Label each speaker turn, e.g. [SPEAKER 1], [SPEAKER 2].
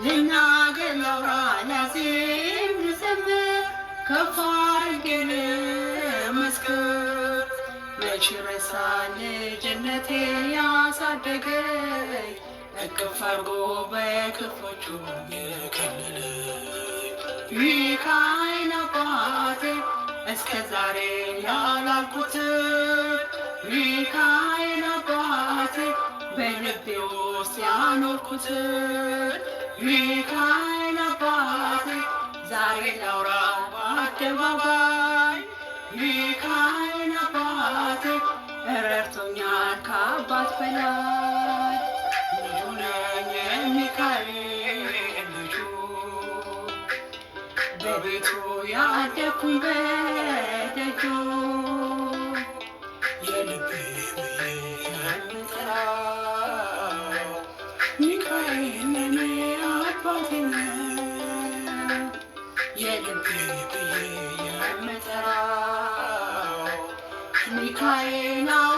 [SPEAKER 1] ልናገር ላውራ ላዜም ልዘምር ከፍ አድርጌ ልመስክር መች ረሳኝ ልጅነቴ ያሳደገኝ እቅፍ አድርጎ በክንፎቹ የከለለኝ ሚካኤል አባቴ እስከ ዛሬ ያላልኩት ሚካኤል አባቴ በልቤ ውስጥ ያኖርኩት ሚካኤል አባቴ ዛሬ ላውራ በአደባባይ ሚካኤል አባቴ ረድቶኛል ከአባት በላይ ልጁ ነኝ የሚካኤል ልጁ በቤቱ ያደግኩኝ በደጁ የልቤ ብዬ የምጠራው ሚካኤል ለኔ አባቴ ነው። የልቤ ብዬ የምጠራው ሚካኤል ነው።